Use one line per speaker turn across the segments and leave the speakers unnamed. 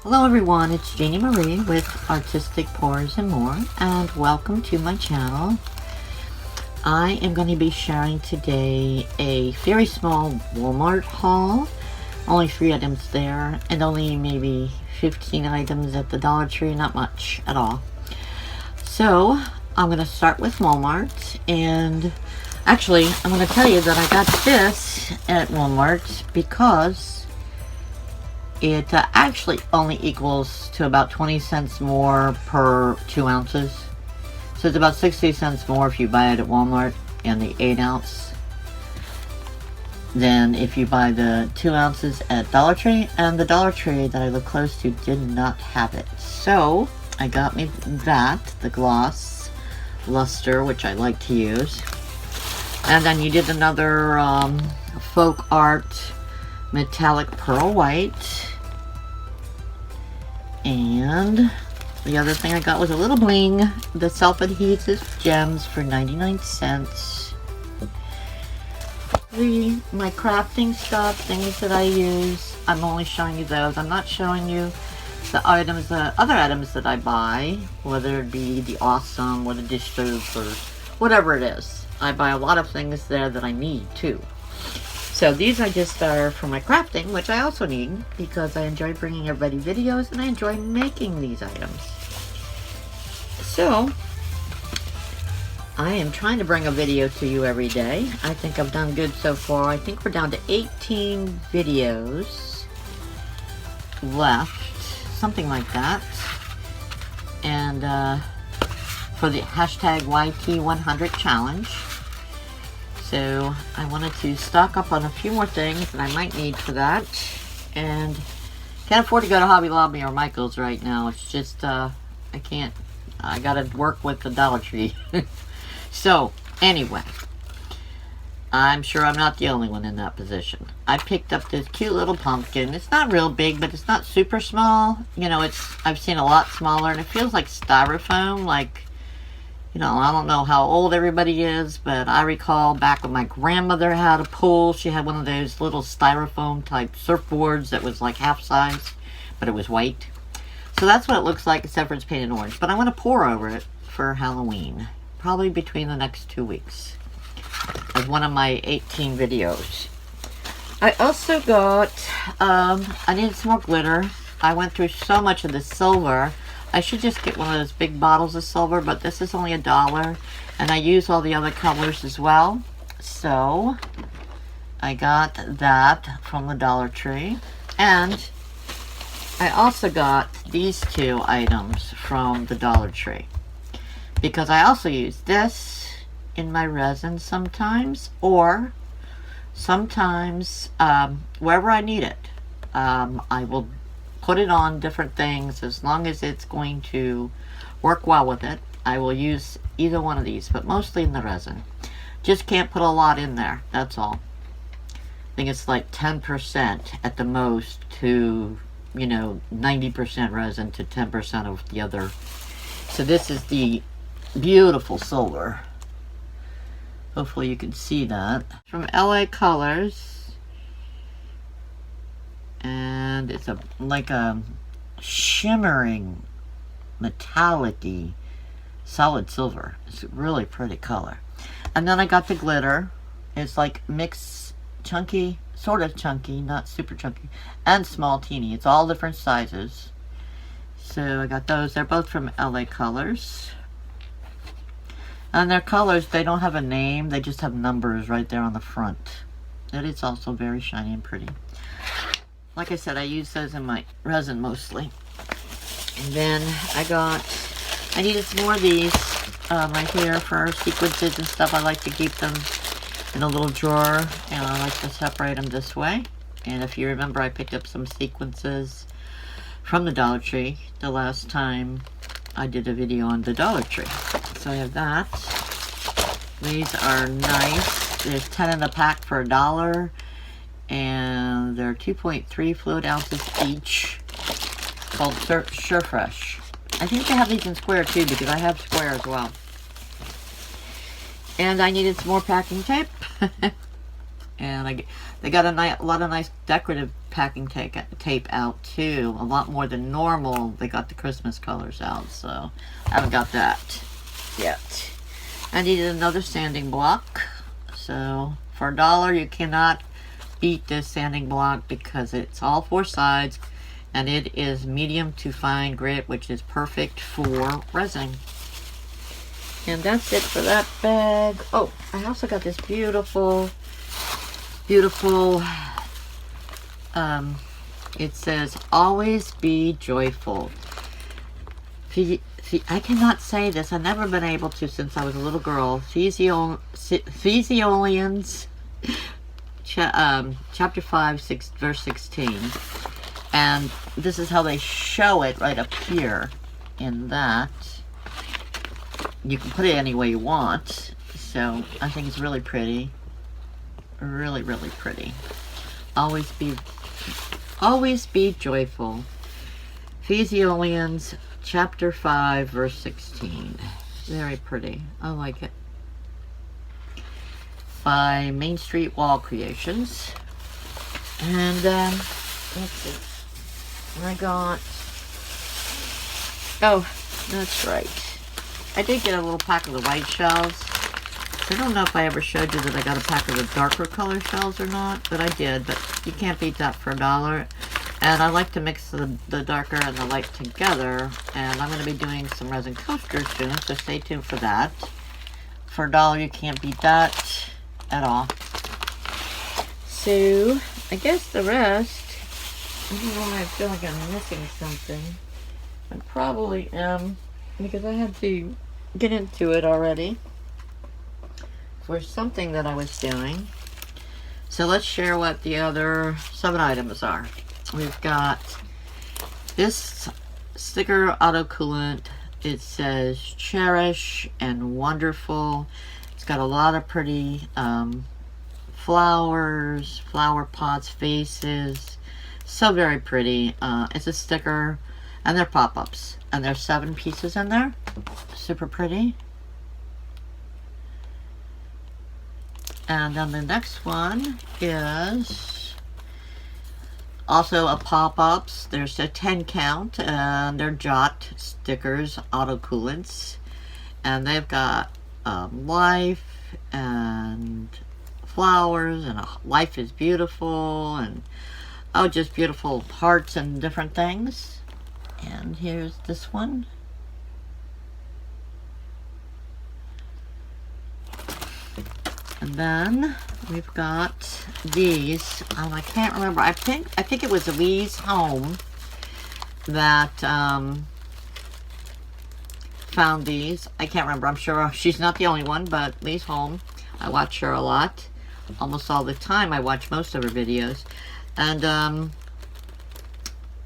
Hello everyone, it's Jeannie Marie with Artistic Pours and More, and welcome to my channel. I am going to be sharing today a very small Walmart haul. Only 3 items there, and only maybe 15 items at the Dollar Tree, not much at all. So, I'm going to start with Walmart, and actually, I'm going to tell you that I got this at Walmart because it actually only equals to about 20 cents more per 2 ounces. So it's about 60 cents more if you buy it at Walmart and the 8 ounce than if you buy the 2 ounces at Dollar Tree. And the Dollar Tree that I live close to did not have it. So I got me that, the gloss luster, which I like to use. And then you did another folk art metallic pearl white. And the other thing I got was a little bling, the self-adhesive gems for 99 cents. My crafting stuff, things that I use, I'm only showing you those. I'm not showing you the items, the other items that I buy, whether it be the Awesome or the dish soap or whatever it is. I buy a lot of things there that I need too. So these are just for my crafting, which I also need because I enjoy bringing everybody videos and I enjoy making these items. So I am trying to bring a video to you every day. I think I've done good so far. I think we're down to 18 videos left, something like that. And for the hashtag YT100 challenge. So I wanted to stock up on a few more things that I might need for that, and can't afford to go to Hobby Lobby or Michael's right now. It's just I can't. I gotta work with the Dollar Tree. So anyway, I'm sure I'm not the only one in that position. I picked up this cute little pumpkin. It's not real big, but it's not super small. You know, I've seen a lot smaller, and it feels like styrofoam, like. You know, I don't know how old everybody is, but I recall back when my grandmother had a pool, she had one of those little styrofoam type surfboards that was like half size, but it was white. So that's what it looks like, except for it's painted orange. But I want to pour over it for Halloween, probably between the next 2 weeks, as one of my 18 videos. I also got, I needed some more glitter. I went through so much of the silver. I should just get one of those big bottles of silver, but this is only $1, and I use all the other colors as well. So I got that from the Dollar Tree, and I also got these 2 items from the Dollar Tree because I also use this in my resin sometimes, or sometimes wherever I need it. I will put it on different things as long as it's going to work well with it. I will use either one of these, but mostly in the resin. Just can't put a lot in there, that's all. I think it's like 10% at the most to, you know, 90% resin to 10% of the other. So this is the beautiful silver. Hopefully you can see that. From LA Colors. And it's like a shimmering, metallic-y, solid silver. It's a really pretty color. And then I got the glitter. It's like mixed, chunky, sort of chunky, not super chunky, and small, teeny. It's all different sizes. So I got those. They're both from LA Colors. And their colors, they don't have a name. They just have numbers right there on the front. And it's also very shiny and pretty. Like I said, I use those in my resin mostly. And then I needed some more of these right here for sequences and stuff. I like to keep them in a little drawer, and I like to separate them this way. And if you remember, I picked up some sequences from the Dollar Tree the last time I did a video on the Dollar Tree. So I have that. These are nice. There's 10 in the pack for $1. And they're 2.3 fluid ounces each, called Surefresh. I think they have these in square too, because I have square as well. And I needed some more packing tape. And they got a lot of nice decorative packing tape out too. A lot more than normal. They got the Christmas colors out, so I haven't got that yet. I needed another sanding block. So for $1, you cannot beat this sanding block because it's all 4 sides and it is medium to fine grit, which is perfect for resin. And that's it for that bag. Oh, I also got this beautiful, it says, always be joyful. See, I cannot say this. I've never been able to since I was a little girl. Thessalonians, chapter 5, verse 16. And this is how they show it right up here in that. You can put it any way you want. So I think it's really pretty. Really, really pretty. Always be joyful. Thessalonians chapter 5 verse 16. Very pretty. I like it. By Main Street Wall Creations. And let's see. I got, oh, that's right. I did get a little pack of the white shells. I don't know if I ever showed you that I got a pack of the darker color shells or not, but I did. But you can't beat that for $1. And I like to mix the darker and the light together. And I'm going to be doing some resin coasters soon, so stay tuned for that. For $1, you can't beat that at all. So, I guess the rest, I don't know why I feel like I'm missing something. I probably am, because I had to get into it already for something that I was doing. So let's share what the other 7 items are. We've got this sticker autocoolant. It says cherish and wonderful. It's got a lot of pretty flowers, flower pots, vases. So very pretty. It's a sticker and they're pop-ups. And there's 7 pieces in there. Super pretty. And then the next one is also a pop-ups. There's a 10 count and they're Jot stickers, autocoolants. And they've got life and flowers and life is beautiful and oh, just beautiful hearts and different things. And here's this one. And then we've got these. I can't remember. I think it was Lee's home that found these. I can't remember. I'm sure she's not the only one, but Lee's home. I watch her a lot. Almost all the time. I watch most of her videos. And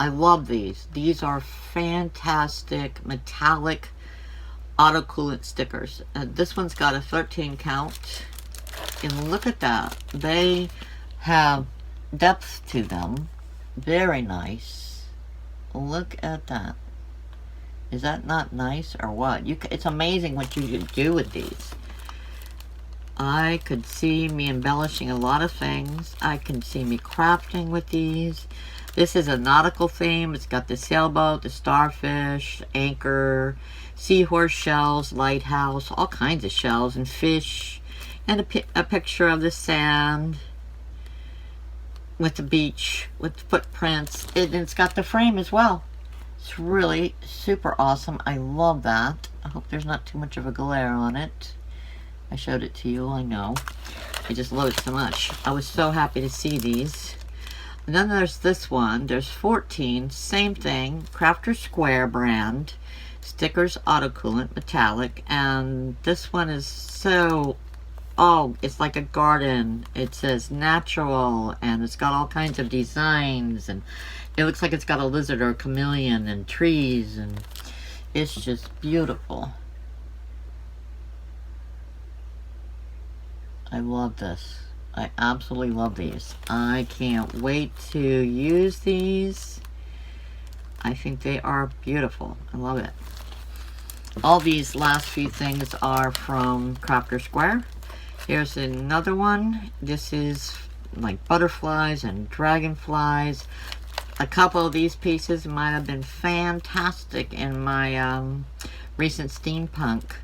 I love these. These are fantastic metallic autocoolant stickers. This one's got a 13 count. And look at that. They have depth to them. Very nice. Look at that. Is that not nice or what? It's amazing what you can do with these. I could see me embellishing a lot of things. I can see me crafting with these. This is a nautical theme. It's got the sailboat, the starfish, anchor, seahorse shells, lighthouse, all kinds of shells and fish. And a picture of the sand with the beach, with footprints. And it's got the frame as well. It's really super awesome. I love that. I hope there's not too much of a glare on it. I showed it to you, I know. I just love it so much. I was so happy to see these. And then there's this one. There's 14. Same thing. Crafter Square brand. Stickers autocoolant, metallic. And this one is so... oh, it's like a garden. It says natural, and it's got all kinds of designs, and it looks like it's got a lizard or a chameleon and trees, and it's just beautiful. I love this. I absolutely love these. I can't wait to use these. I think they are beautiful. I love it. All these last few things are from Crafter Square. Here's another one. This is like butterflies and dragonflies. A couple of these pieces might have been fantastic in my recent steampunk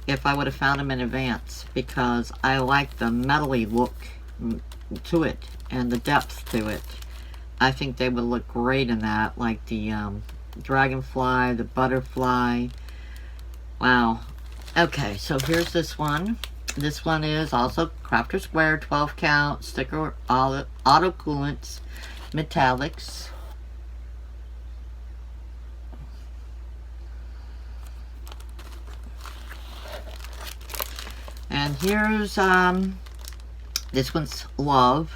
if I would have found them in advance, because I like the metally look to it and the depth to it. I think they would look great in that, like the dragonfly, the butterfly. Wow. Okay, so here's this one. This one is also Crafter Square 12 count sticker auto coolants metallics. And here's this one's Love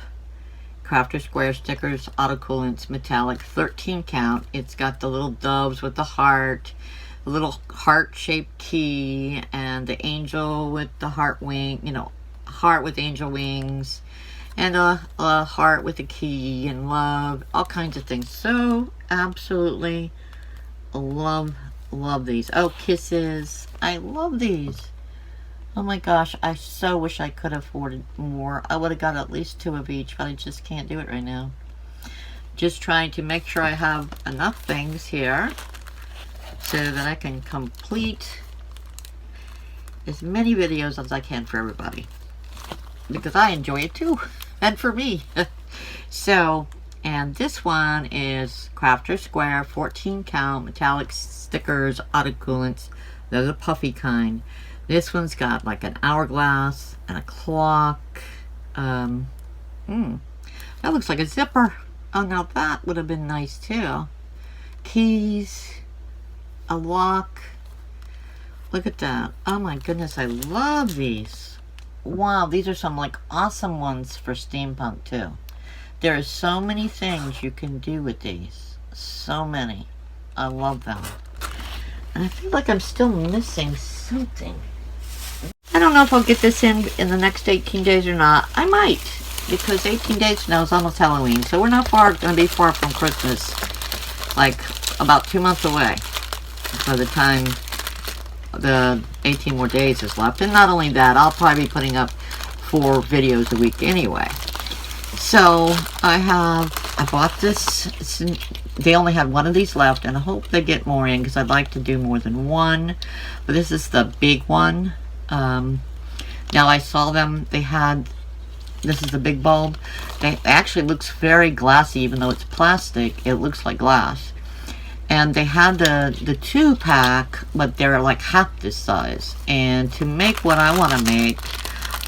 Crafter Square stickers auto coolants metallic 13 count. It's got the little doves with the heart, a little heart-shaped key, and the angel with the heart wing, you know, heart with angel wings, and a heart with a key, and love, all kinds of things. So absolutely love these. Oh, kisses. I love these. Oh my gosh, I so wish I could have afforded more. I would have got at least 2 of each, but I just can't do it right now. Just trying to make sure I have enough things here so that I can complete as many videos as I can for everybody, because I enjoy it too, and for me. So, and this one is Crafter Square 14 count metallic stickers auto coolants. They're the puffy kind. This one's got like an hourglass and a clock. That looks like a zipper. Oh, now that would have been nice too. Keys, a lock. Look at that. Oh my goodness, I love these. Wow, these are some like awesome ones for steampunk too. There are so many things you can do with these. So many. I love them. And I feel like I'm still missing something. I don't know if I'll get this in the next 18 days or not. I might, because 18 days now is almost Halloween, so we're not going to be far from Christmas. Like about 2 months away by the time the 18 more days is left. And not only that, I'll probably be putting up 4 videos a week anyway. So I bought this. They only had 1 of these left, and I hope they get more in, because I'd like to do more than 1. But this is the big one. Now I saw them, this is the big bulb. It actually looks very glassy, even though it's plastic. It looks like glass. And they had the 2-pack, but they're like half this size. And to make what I want to make,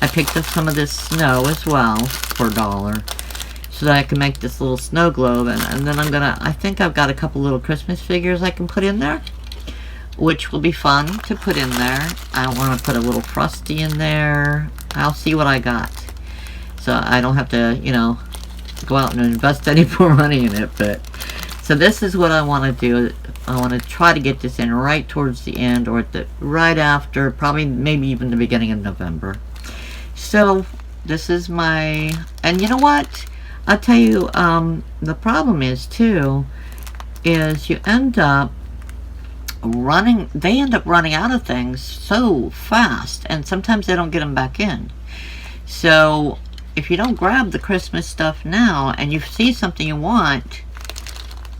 I picked up some of this snow as well for $1, so that I can make this little snow globe. And then I think I've got a couple little Christmas figures I can put in there, which will be fun to put in there. I want to put a little Frosty in there. I'll see what I got, so I don't have to, you know, go out and invest any more money in it. But so this is what I want to do. I want to try to get this in right towards the end, or right after, probably maybe even the beginning of November. So this is my, and you know what? I'll tell you, the problem is too, is you end up running out of things so fast, and sometimes they don't get them back in. So if you don't grab the Christmas stuff now and you see something you want,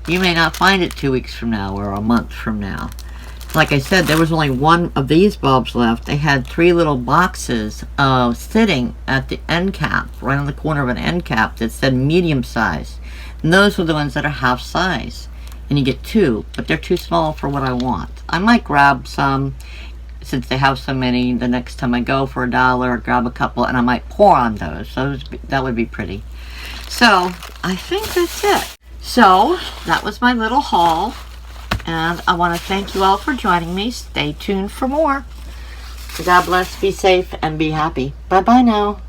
you may not find it 2 weeks from now or a month from now. Like I said, there was only 1 of these bulbs left. They had 3 little boxes sitting at the end cap, right on the corner of an end cap, that said medium size, and those were the ones that are half size. And you get 2, but they're too small for what I want. I might grab some, since they have so many, the next time I go for $1, or grab a couple, and I might pour on those. So that would be pretty. So I think that's it. So that was my little haul, and I want to thank you all for joining me. Stay tuned for more. God bless, be safe, and be happy. Bye-bye now.